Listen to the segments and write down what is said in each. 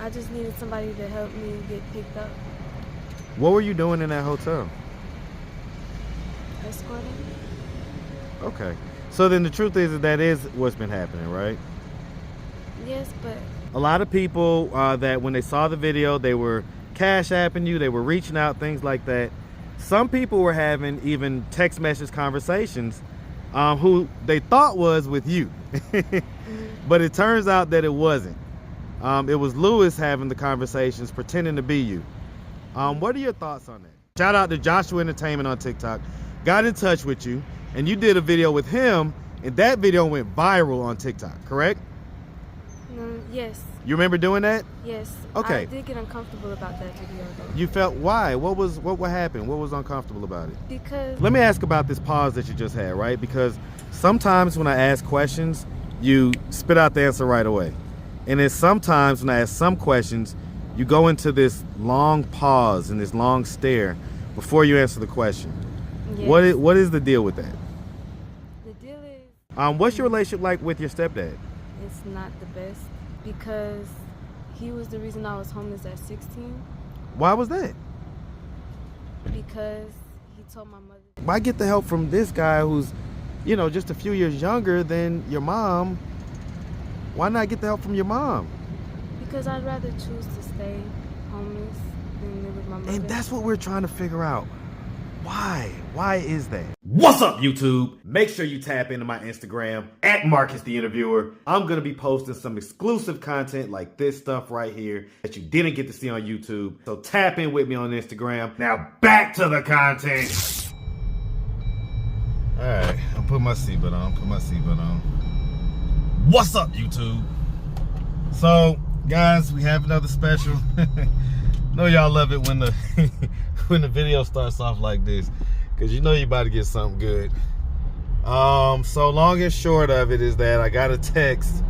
I just needed somebody to help me get picked up. What were you doing in that hotel? Escorting. Okay. So then the truth is that is what's been happening, right? Yes, but A lot of people that when they saw the video, they were cash apping you, they were reaching out, things like that. Some people were having even text message conversations who they thought was with you. But it turns out that it wasn't. It was Lewis having the conversations, pretending to be you. What are your thoughts on that? Shout out to Joshua Entertainment on TikTok. Got in touch with you, and you did a video with him, and that video went viral on TikTok, correct? Yes. You remember doing that? Yes. Okay. I did get uncomfortable about that video, though. You felt why? What happened? What was uncomfortable about it? Because... Let me ask about this pause that you just had, right? Because sometimes when I ask questions, you spit out the answer right away. And then sometimes when I ask some questions, you go into this long pause and this long stare before you answer the question. Yes. What is the deal with that? The deal is... What's your relationship like with your stepdad? It's not the best because he was the reason I was homeless at 16. Why was that? Because he told my mother... Why get the help from this guy who's, you know, just a few years younger than your mom? Why not get the help from your mom? Because I'd rather choose to stay homeless than live with my mother. And that's what we're trying to figure out. Why? Why is that? What's up, YouTube? Make sure you tap into my Instagram at Marcus the Interviewer. I'm gonna be posting some exclusive content like this stuff right here that you didn't get to see on YouTube. So tap in with me on Instagram. Now back to the content. All right, I'll put my seatbelt on. What's up, YouTube? So, guys, we have another special. Know y'all love it when the when the video starts off like this, because you know you about to get something good. So long and short of it is that I got a text.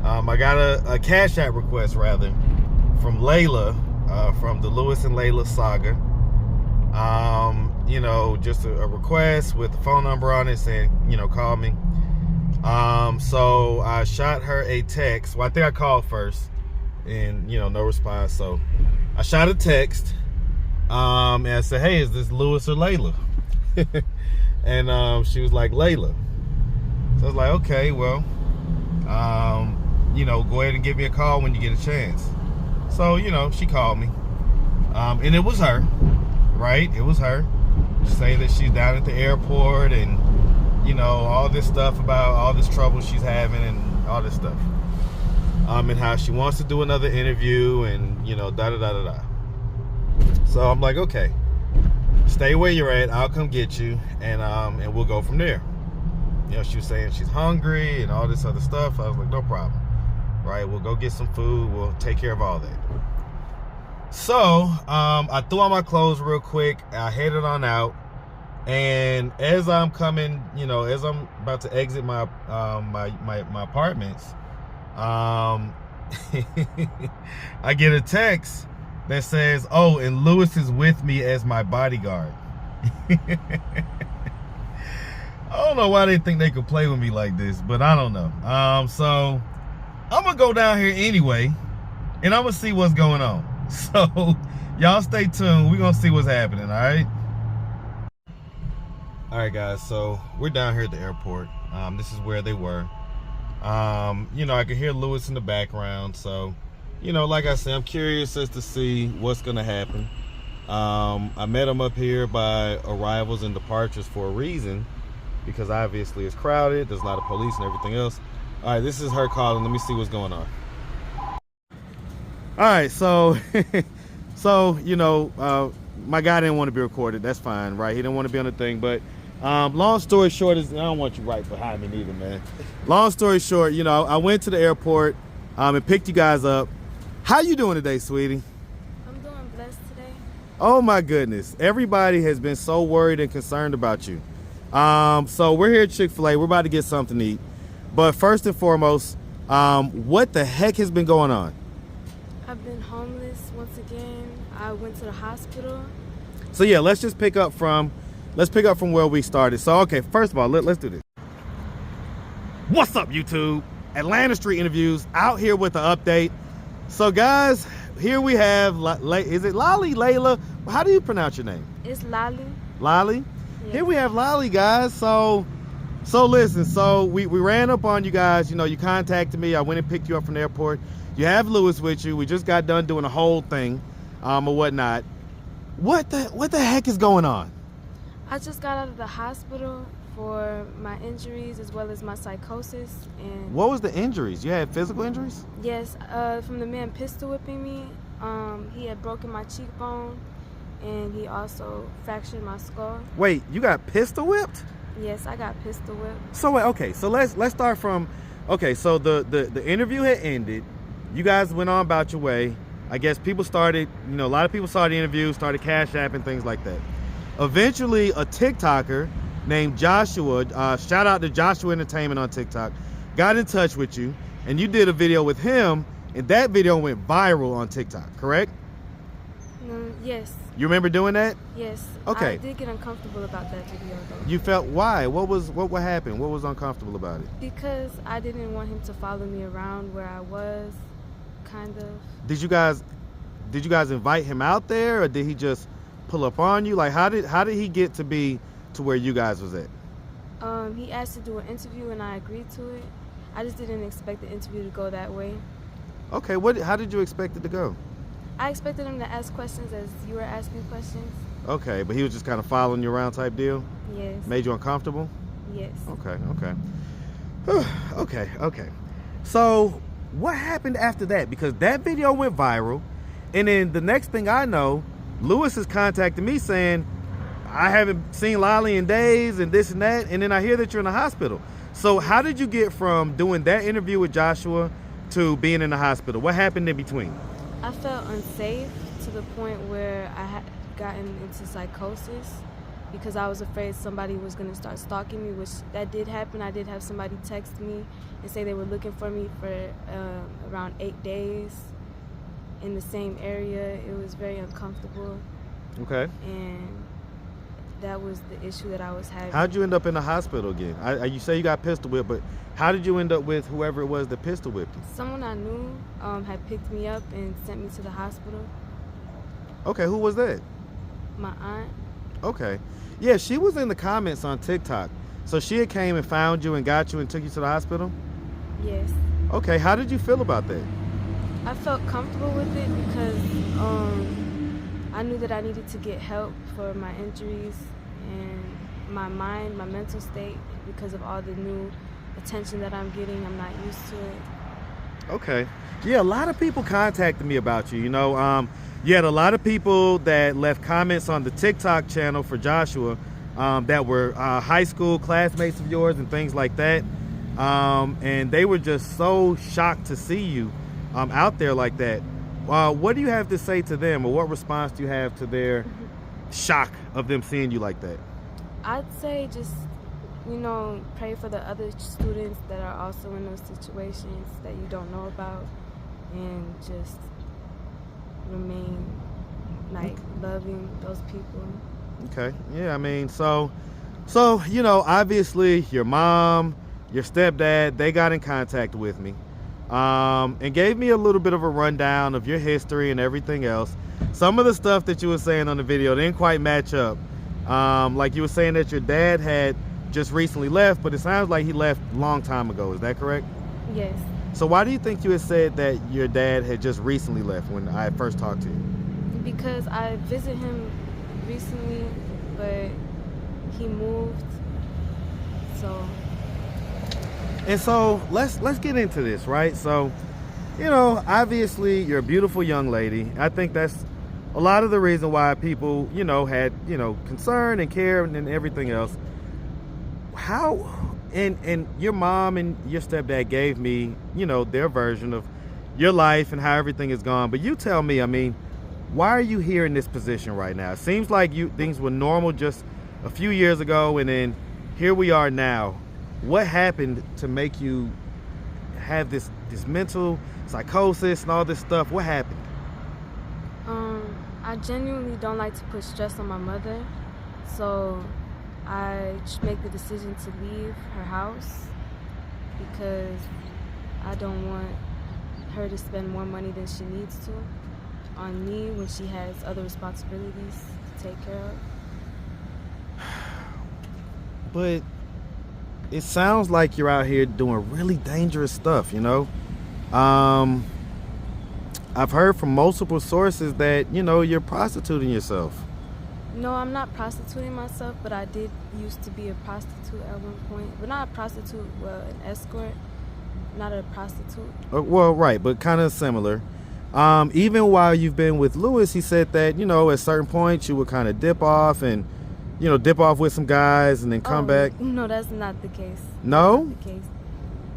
I got a Cash App request rather from Leila, from the Lewis and Leila saga. You know, just a request with the phone number on it saying, you know, call me. So I shot her a text. Well, I think I called first and, you know, no response. So I shot a text, and I said, hey, is this Lewis or Leila? And she was like, Leila. So I was like, okay, well, you know, go ahead and give me a call when you get a chance. So, you know, she called me, and it was her, right? It was her. She saying that she's down at the airport and, you know, all this stuff about all this trouble she's having and all this stuff. And how she wants to do another interview and, you know, da-da-da-da-da. So I'm like, okay, stay where you're at. I'll come get you, and we'll go from there. You know, she was saying she's hungry and all this other stuff. I was like, no problem. Right, we'll go get some food. We'll take care of all that. So I threw on my clothes real quick. I headed on out. And as I'm coming, you know, as I'm about to exit my my apartments, I get a text that says, oh, and Lewis is with me as my bodyguard. I don't know why they think they could play with me like this, but I don't know. So I'm gonna go down here anyway, and I'm gonna see what's going on. So y'all stay tuned. We're gonna see what's happening. All right. All right, guys, so we're down here at the airport. This is where they were. You know, I can hear Lewis in the background. So, you know, like I said, I'm curious as to see what's going to happen. I met him up here by arrivals and departures for a reason, because obviously it's crowded. There's a lot of police and everything else. All right, this is her calling. Let me see what's going on. All right, so, you know, my guy didn't want to be recorded. That's fine, right? He didn't want to be on the thing, but long story short is, I don't want you right behind me neither, man. Long story short, you know, I went to the airport and picked you guys up. How you doing today, sweetie? I'm doing blessed today. Oh my goodness. Everybody has been so worried and concerned about you. So we're here at Chick-fil-A. We're about to get something to eat. But first and foremost, what the heck has been going on? I've been homeless once again. I went to the hospital. So yeah, let's pick up from where we started. So okay, first of all, let's do this. What's up, YouTube? Atlanta Street Interviews out here with an update. So guys, here we have, is it Lolly, Leila? How do you pronounce your name? It's Lolly. Lolly? Yes. Here we have Lolly, guys. So listen, so we ran up on you guys. You know, you contacted me. I went and picked you up from the airport. You have Lewis with you. We just got done doing a whole thing or whatnot. What the heck is going on? I just got out of the hospital for my injuries as well as my psychosis. And What was the injuries? You had physical injuries? yes, from the man pistol whipping me. He had broken my cheekbone, and he also fractured my skull. Wait, you got pistol whipped? Yes, I got pistol whipped. So wait, okay, so let's start from, okay, so the interview had ended. You guys went on about your way. I guess people started, you know, a lot of people saw the interview, started cash apping, things like that. Eventually, a TikToker named Joshua, shout out to Joshua Entertainment on TikTok, got in touch with you, and you did a video with him, and that video went viral on TikTok, correct? Yes. You remember doing that? Yes. Okay. I did get uncomfortable about that video though. You felt, why? What happened? What was uncomfortable about it? Because I didn't want him to follow me around where I was, kind of. Did you guys invite him out there, or did he just pull up on you? Like, how did he get to be to where you guys was at? He asked to do an interview and I agreed to it. I just didn't expect the interview to go that way. Okay, how did you expect it to go? I expected him to ask questions as you were asking questions. Okay, but he was just kind of following you around type deal? Yes. Made you uncomfortable? Yes. Okay. So what happened after that? Because that video went viral, and then the next thing I know, Lewis is contacting me saying, I haven't seen Lolly in days and this and that, and then I hear that you're in the hospital. So how did you get from doing that interview with Joshua to being in the hospital? What happened in between? I felt unsafe to the point where I had gotten into psychosis because I was afraid somebody was going to start stalking me, which that did happen. I did have somebody text me and say they were looking for me for around 8 days in the same area. It was very uncomfortable. Okay. And that was the issue that I was having. How'd you end up in the hospital again? You say you got pistol whipped, but how did you end up with whoever it was that pistol whipped you? Someone I knew had picked me up and sent me to the hospital. Okay, who was that? My aunt. Okay. Yeah, she was in the comments on TikTok. So she had came and found you and got you and took you to the hospital? Yes. Okay, how did you feel about that? I felt comfortable with it because I knew that I needed to get help for my injuries and my mind, my mental state, because of all the new attention that I'm getting. I'm not used to it. Okay. Yeah, a lot of people contacted me about you. You know, you had a lot of people that left comments on the TikTok channel for Joshua that were high school classmates of yours and things like that. And they were just so shocked to see you out there like that. What do you have to say to them, or what response do you have to their shock of them seeing you like that? I'd say just, you know, pray for the other students that are also in those situations that you don't know about, and just remain like loving those people. Okay. Yeah, I mean, so you know, obviously your mom, your stepdad, they got in contact with me and gave me a little bit of a rundown of your history and everything else. Some of the stuff that you were saying on the video didn't quite match up. Like you were saying that your dad had just recently left, but it sounds like he left a long time ago. Is that correct? Yes. So why do you think you had said that your dad had just recently left when I first talked to you? Because I visited him recently, but he moved, so. And so let's get into this, right? So, you know, obviously you're a beautiful young lady. I think that's a lot of the reason why people, you know, had, you know, concern and care and everything else. How, and your mom and your stepdad gave me, you know, their version of your life and how everything is gone. But you tell me, I mean, why are you here in this position right now? It seems like things were normal just a few years ago, and then here we are now. What happened to make you have this mental psychosis and all this stuff? What happened? I genuinely don't like to put stress on my mother, so I make the decision to leave her house because I don't want her to spend more money than she needs to on me when she has other responsibilities to take care of. But it sounds like you're out here doing really dangerous stuff, you know? I've heard from multiple sources that, you know, you're prostituting yourself. No, I'm not prostituting myself, but I did used to be a prostitute at one point. But not a prostitute, well, an escort, not a prostitute. Well, right, but kind of similar. Even while you've been with Lewis, he said that, you know, at certain points you would kind of dip off and, you know, dip off with some guys and then come back. No, that's not the case. No? That's not the case.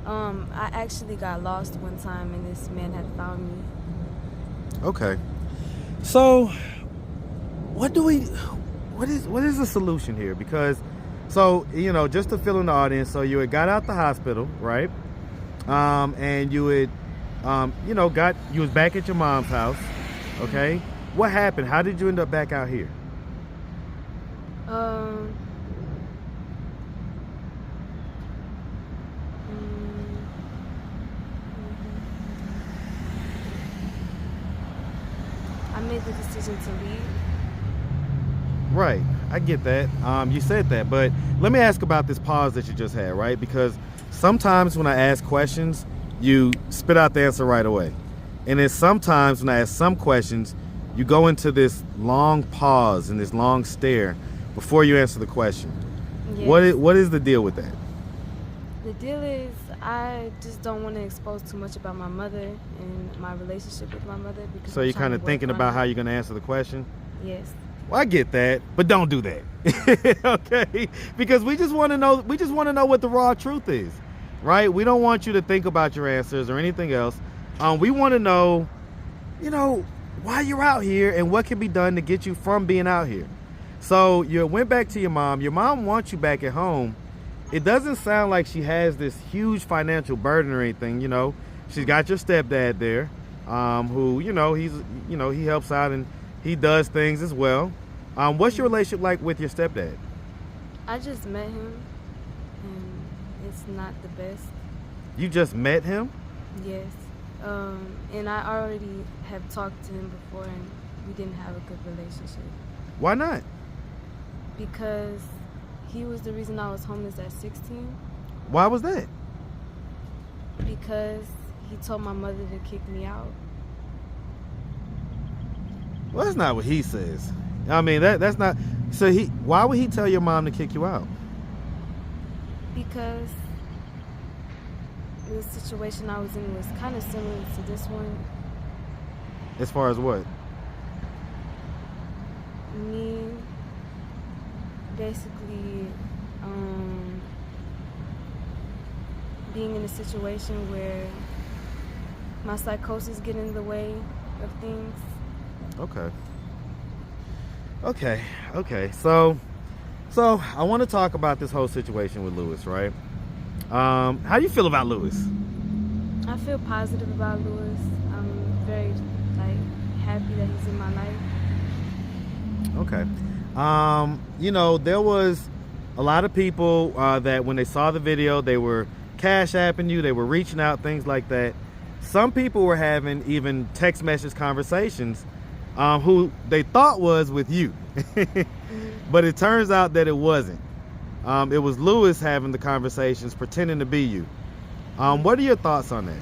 I actually got lost one time and this man had found me. Okay. So what is the solution here? Because, so, you know, just to fill in the audience, so you had got out the hospital, right? And you had, you know, you was back at your mom's house, okay? What happened? How did you end up back out here? I made the decision to leave. Right, I get that. You said that, but let me ask about this pause that you just had, right? Because sometimes when I ask questions, you spit out the answer right away. And then sometimes when I ask some questions, you go into this long pause and this long stare before you answer the question. Yes. What is the deal with that? The deal is I just don't want to expose too much about my mother and my relationship with my mother. Because So you're kind of thinking about how you're going to answer the question? Yes. Well, I get that, but don't do that. Okay? Because we just want to know what the raw truth is, right? We don't want you to think about your answers or anything else. We want to know, you know, why you're out here and what can be done to get you from being out here. So you went back to your mom. Your mom wants you back at home. It doesn't sound like she has this huge financial burden or anything, you know. She's got your stepdad there, who, you know, he helps out and he does things as well. What's your relationship like with your stepdad? I just met him, and it's not the best. You just met him? Yes. And I already have talked to him before, and we didn't have a good relationship. Why not? Because he was the reason I was homeless at 16. Why was that? Because he told my mother to kick me out. Well, that's not what he says. I mean, that's not. So why would he tell your mom to kick you out? Because the situation I was in was kind of similar to this one. As far as what? Me basically being in a situation where my psychosis get in the way of things. Okay. So I want to talk about this whole situation with Lewis, right? How do you feel about Lewis? I feel positive about Lewis. I'm very happy that he's in my life. Okay. You know, there was a lot of people that when they saw the video, they were cash apping you, they were reaching out, things like that. Some people were having even text message conversations who they thought was with you. But it turns out that it wasn't. It was Lewis having the conversations, pretending to be you. What are your thoughts on that?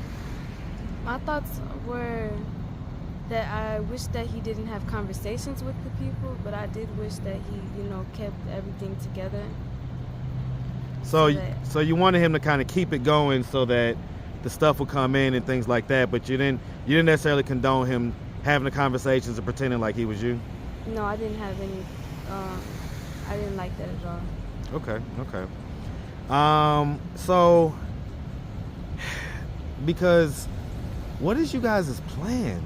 My thoughts were that I wish that he didn't have conversations with the people, but I did wish that he, you know, kept everything together. So you wanted him to kind of keep it going so that the stuff would come in and things like that, but you didn't necessarily condone him having the conversations and pretending like he was you? No, I didn't have any. I didn't like that at all. Okay. So, because what is you guys' plan?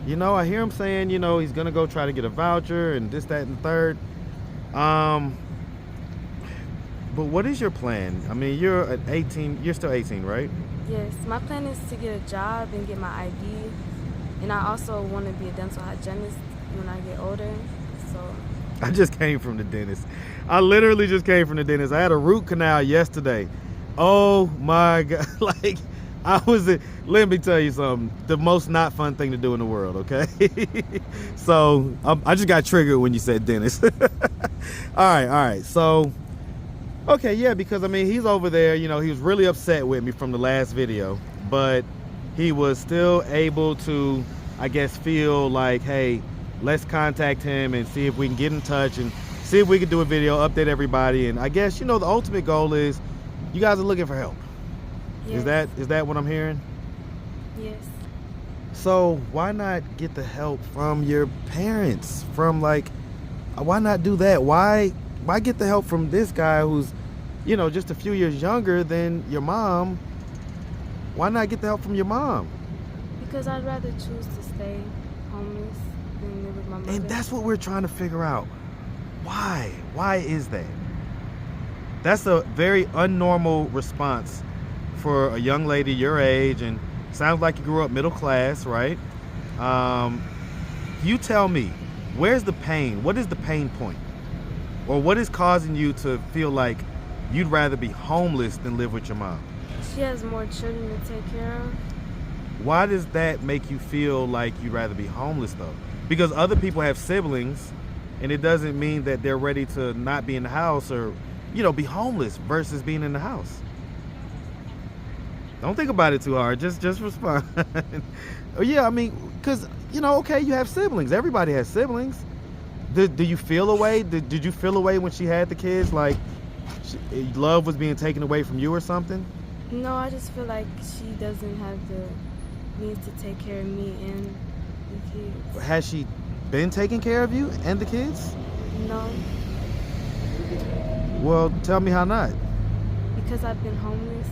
You know, I hear him saying, you know, he's gonna go try to get a voucher and this, that, and the third. But what is your plan? I mean, you're still 18, right? Yes, my plan is to get a job and get my ID, and I also want to be a dental hygienist when I get older. So I just came from the dentist. I literally just came from the dentist. I had a root canal yesterday. Oh my God. Like, Let me tell you something. The most not fun thing to do in the world, okay? So, I just got triggered when you said dentist. All right. So, okay, yeah, because, I mean, he's over there. You know, he was really upset with me from the last video. But he was still able to, I guess, feel like, hey, let's contact him and see if we can get in touch and see if we can do a video, update everybody. And I guess, you know, the ultimate goal is you guys are looking for help. Yes. Is that what I'm hearing? Yes. So why not get the help from your parents? From like, why not do that? Why get the help from this guy who's, you know, just a few years younger than your mom? Why not get the help from your mom? Because I'd rather choose to stay homeless than live with my mother. And that's what we're trying to figure out. Why? Why is that? That's a very unnormal response for a young lady your age, and sounds like you grew up middle class, right? You tell me, where's the pain? What is the pain point? Or what is causing you to feel like you'd rather be homeless than live with your mom? She has more children to take care of. Why does that make you feel like you'd rather be homeless though? Because other people have siblings, and it doesn't mean that they're ready to not be in the house or, you know, be homeless versus being in the house. Don't think about it too hard. Just respond. Yeah, I mean, because, you know, okay, you have siblings. Everybody has siblings. Do you feel a way? Did you feel a way when she had the kids? Like, love was being taken away from you or something? No, I just feel like she doesn't have the means to take care of me and the kids. Has she been taking care of you and the kids? No. Well, tell me how not. Because I've been homeless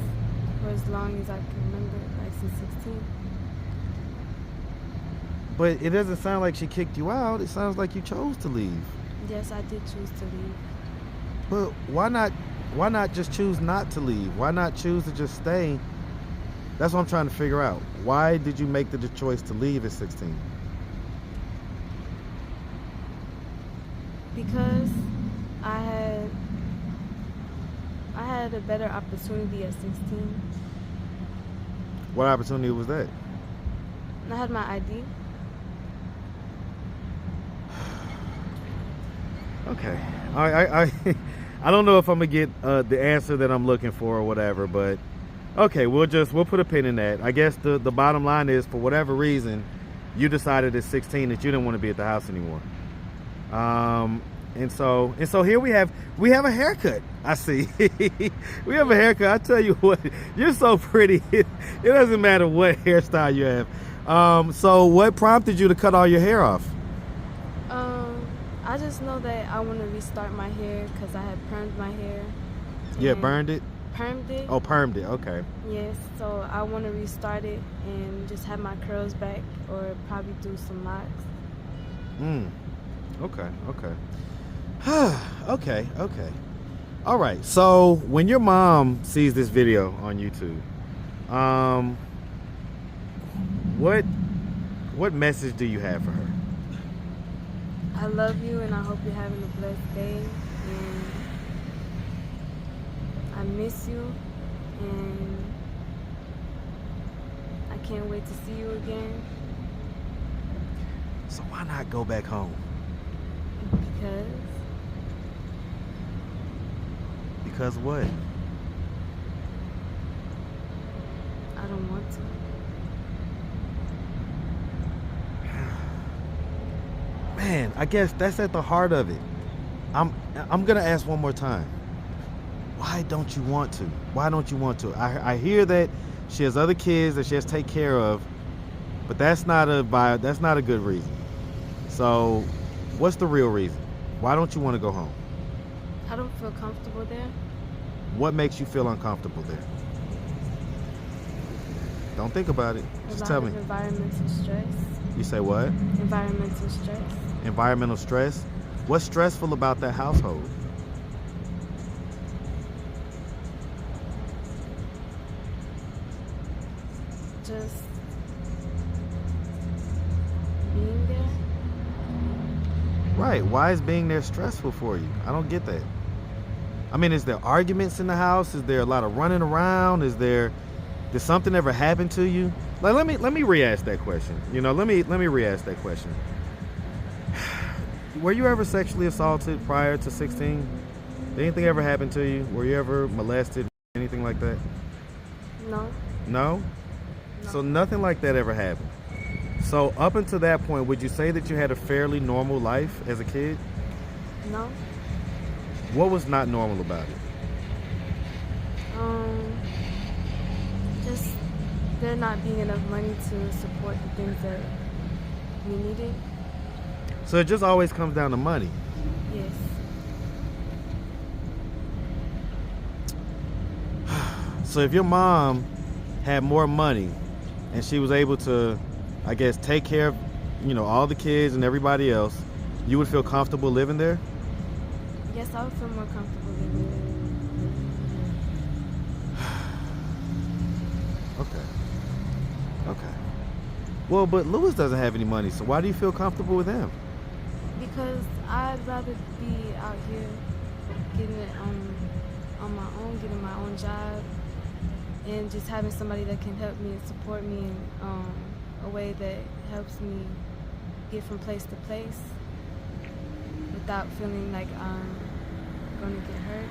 for as long as I can remember, like since 16. But it doesn't sound like she kicked you out. It sounds like you chose to leave. Yes, I did choose to leave. But why not just choose not to leave? Why not choose to just stay? That's what I'm trying to figure out. Why did you make the choice to leave at 16? Because I had a better opportunity at 16. What opportunity was that? I had my ID. Okay. I don't know if I'm gonna get the answer that I'm looking for or whatever, but okay, we'll put a pin in that. I guess the bottom line is, for whatever reason, you decided at 16 that you didn't want to be at the house anymore. And so here we have a haircut. I see. We have a haircut. I tell you what, you're so pretty. It doesn't matter what hairstyle you have. So what prompted you to cut all your hair off? I just know that I want to restart my hair because I had permed my hair. Yeah, burned it? Permed it. Oh, permed it. Okay. Yes, so I want to restart it and just have my curls back, or probably do some locks. Okay. Okay. All right. So when your mom sees this video on YouTube, what message do you have for her? I love you, and I hope you're having a blessed day, and I miss you, and I can't wait to see you again. So why not go back home? Because what? I don't want to. Man, I guess that's at the heart of it. I'm gonna ask one more time. Why don't you want to? Why don't you want to? I hear that she has other kids that she has to take care of, but that's not a good reason. So, what's the real reason? Why don't you want to go home? I don't feel comfortable there. What makes you feel uncomfortable there? Don't think about it. Just tell me. Environmental stress. You say what? Environmental stress. Environmental stress? What's stressful about that household? Just being there. Right. Why is being there stressful for you? I don't get that. I mean, is there arguments in the house? Is there a lot of running around? Is there, Did something ever happen to you? Like, let me re-ask that question. Let me re-ask that question. Were you ever sexually assaulted prior to 16? Did anything ever happen to you? Were you ever molested? Anything like that? No. No? So nothing like that ever happened. So up until that point, would you say that you had a fairly normal life as a kid? No. What was not normal about it? Just there not being enough money to support the things that we needed. So it just always comes down to money. Yes. So if your mom had more money and she was able to, I guess, take care of, all the kids and everybody else, you would feel comfortable living there? Yes, I would feel more comfortable living there. Okay. Well, but Lewis doesn't have any money, so why do you feel comfortable with him? Because I'd rather be out here getting it on my own, getting my own job, and just having somebody that can help me and support me in a way that helps me get from place to place without feeling like I'm going to get hurt.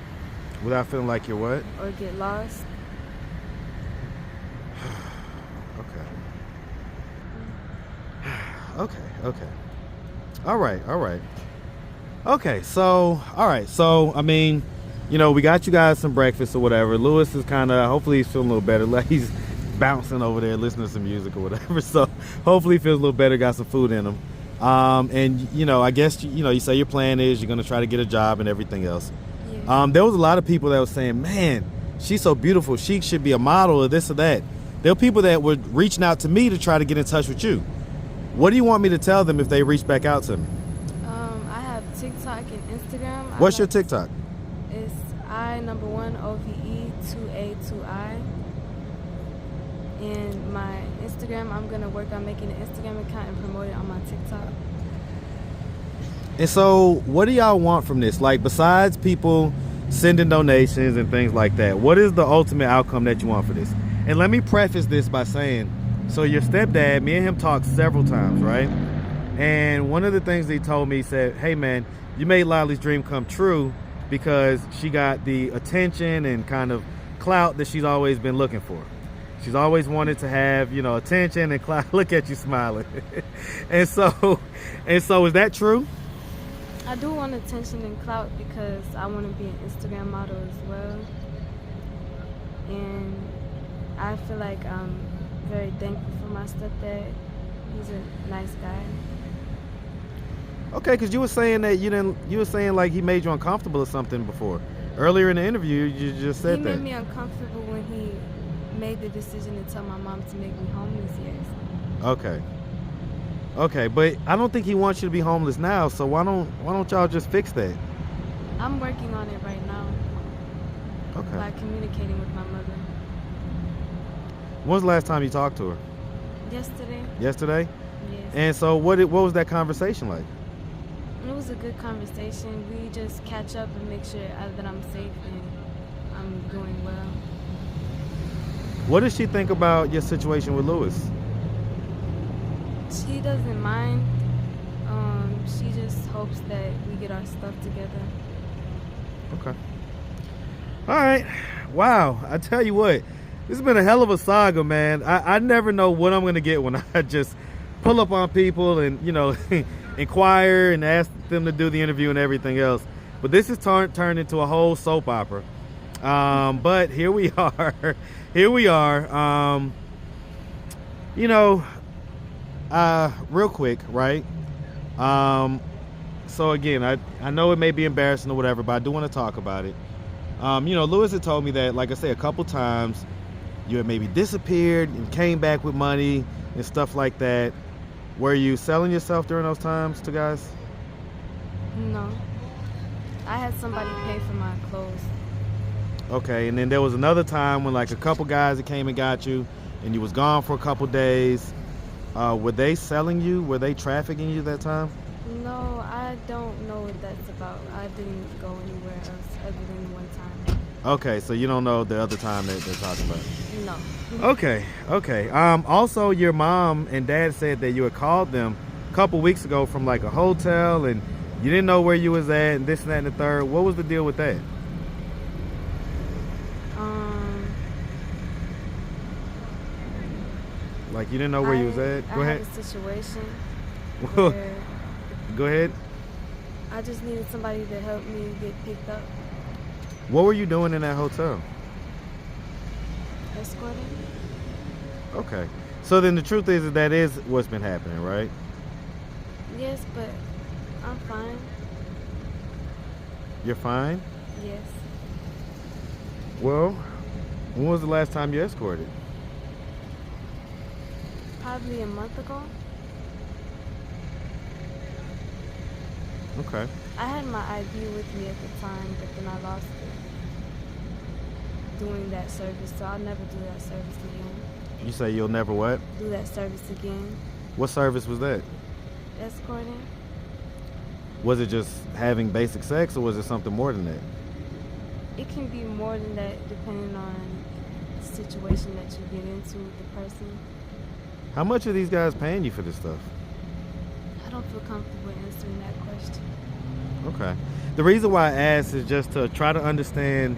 Without feeling like you're what? Or get lost. Okay. All right. Okay, so, all right. So, I mean, we got you guys some breakfast or whatever. Lewis is kind of, hopefully he's feeling a little better. Like he's bouncing over there, listening to some music or whatever. So hopefully he feels a little better, got some food in him. And, I guess, you say your plan is you're going to try to get a job and everything else. Yeah. There was a lot of people that were saying, man, she's so beautiful. She should be a model or this or that. There were people that were reaching out to me to try to get in touch with you. What do you want me to tell them if they reach back out to me? I have TikTok and Instagram. What's your TikTok? It's I_OVE2A2I. And my Instagram, I'm going to work on making an Instagram account and promote it on my TikTok. And so what do y'all want from this? Like, besides people sending donations and things like that, what is the ultimate outcome that you want for this? And let me preface this by saying, so your stepdad, me and him talked several times, right? And one of the things he told me, he said, hey man, you made Laila's dream come true because she got the attention and kind of clout that she's always been looking for. She's always wanted to have, attention and clout. Look at you smiling. and so is that true? I do want attention and clout because I want to be an Instagram model as well. And I feel like I'm very thankful for my stepdad. He's a nice guy. Okay, because you were saying that you were saying like he made you uncomfortable or something before. Earlier in the interview, you just said He that. made me uncomfortable when he made the decision to tell my mom to make me homeless, yes. Okay, but I don't think he wants you to be homeless now, so why don't y'all just fix that? I'm working on it right now. Okay. By communicating with my mother. When's the last time you talked to her? Yesterday. Yesterday? Yes. And so what was that conversation like? It was a good conversation. We just catch up and make sure that I'm safe and I'm doing well. What does she think about your situation with Lewis? She doesn't mind. She just hopes that we get our stuff together. Okay. All right. Wow. I tell you what, this has been a hell of a saga, man. I never know what I'm going to get when I just pull up on people and, inquire and ask them to do the interview and everything else. But this has turned into a whole soap opera. But here we are. Real quick, right? So again, I know it may be embarrassing or whatever, but I do want to talk about it. Lewis had told me that, like I said, a couple times you had maybe disappeared and came back with money and stuff like that. Were you selling yourself during those times to guys? No. I had somebody pay for my clothes. Okay, and then there was another time when like a couple guys that came and got you and you was gone for a couple days. Were they selling you? Were they trafficking you that time? No, I don't know what that's about. I didn't go anywhere else other than one time. Okay, so you don't know the other time that they're talking about. No. Okay. Also, your mom and dad said that you had called them a couple weeks ago from like a hotel, and you didn't know where you was at, and this and that and the third. What was the deal with that? Like you didn't know where you was at? Go ahead. I had a situation Well, where go ahead. I just needed somebody to help me get picked up. What were you doing in that hotel? Escorting? Okay. So then the truth is that is what's been happening, right? Yes, but I'm fine. You're fine? Yes. Well, when was the last time you escorted? Probably a month ago. Okay. I had my ID with me at the time, but then I lost it doing that service, so I'll never do that service again. You say you'll never what? Do that service again. What service was that? Escorting? Was it just having basic sex, or was it something more than that? It can be more than that depending on the situation that you get into with the person. How much are these guys paying you for this stuff? I don't feel comfortable answering that question. Okay. The reason why I asked is just to try to understand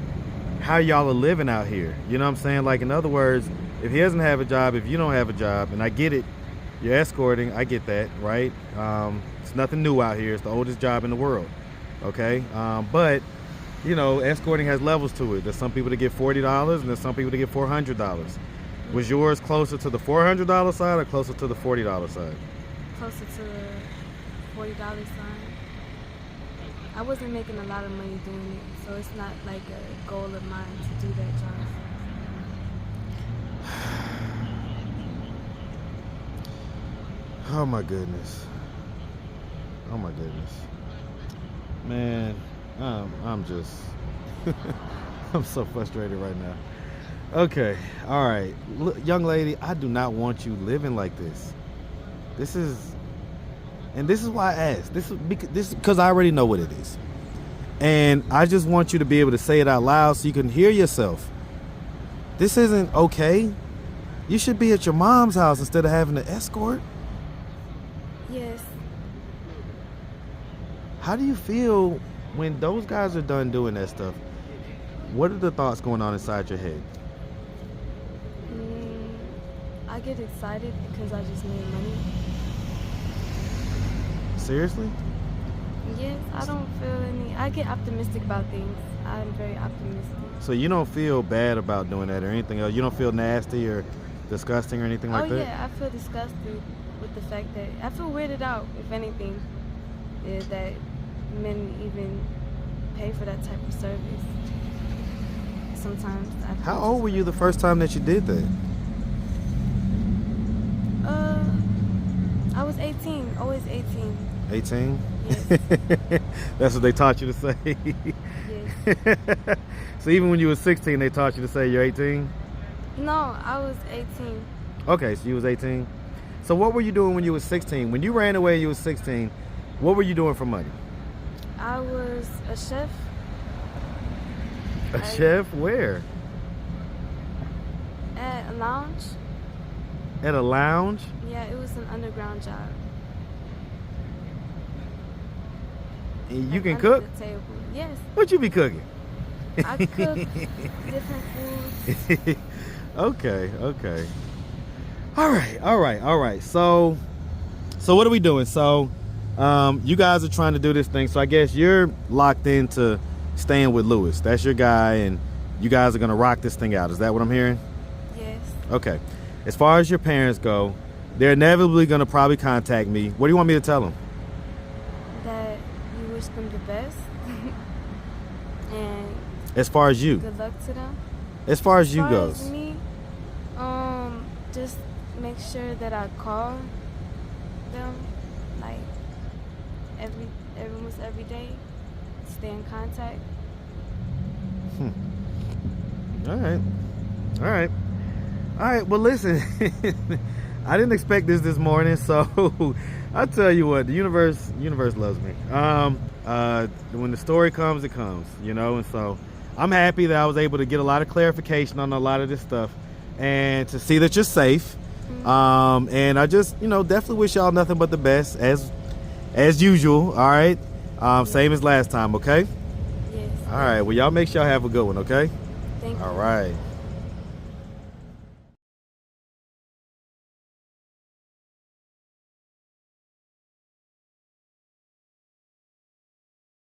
how y'all are living out here. You know what I'm saying? Like, in other words, if he doesn't have a job, if you don't have a job, and I get it, you're escorting, I get that, right? It's nothing new out here. It's the oldest job in the world, okay? But, you know, escorting has levels to it. There's some people that get $40, and there's some people that get $400. Was yours closer to the $400 side or closer to the $40 side? Closer to the $40 sign. I wasn't making a lot of money doing it, so it's not like a goal of mine to do that job. Oh my goodness. Oh my goodness. Man, I'm just I'm so frustrated right now. Okay, all right. Look, young lady, I do not want you living like this. This is why I asked. This is because I already know what it is. And I just want you to be able to say it out loud so you can hear yourself. This isn't okay. You should be at your mom's house instead of having to escort. Yes. How do you feel when those guys are done doing that stuff? What are the thoughts going on inside your head? I get excited because I just made money. Seriously? Yes, I don't feel any. I get optimistic about things. I'm very optimistic. So you don't feel bad about doing that or anything else? You don't feel nasty or disgusting or anything like that? Oh yeah, I feel disgusted with the fact that I feel weirded out, if anything, that men even pay for that type of service. Sometimes I feel How old were you the first time that you did that? I was 18, always 18. 18? Yes. That's what they taught you to say? Yes. So even when you were 16, they taught you to say you're 18? No, I was 18. Okay, so you was 18. So what were you doing when you were 16? When you ran away, you were 16. What were you doing for money? I was a chef. A chef? Where? At a lounge. At a lounge? Yeah, it was an underground job. And you Like can under cook? the table. Yes. What you be cooking? I cook different foods. Okay. All right. So what are we doing? So you guys are trying to do this thing. So I guess you're locked into staying with Lewis. That's your guy, and you guys are gonna rock this thing out. Is that what I'm hearing? Yes. Okay. As far as your parents go, they're inevitably gonna probably contact me. What do you want me to tell them? That you wish them the best. And As far as you? good luck to them. As far as you As far goes. as me, just make sure that I call them like almost every day. Stay in contact. All right. Well, listen, I didn't expect this morning, so I'll tell you what, the universe loves me. When the story comes, it comes, you know, and so I'm happy that I was able to get a lot of clarification on a lot of this stuff and to see that you're safe. And I just, definitely wish y'all nothing but the best as usual. All right. Same as last time. Okay. Yes. All right. Well, y'all make sure y'all have a good one. Okay. Thank you. All right.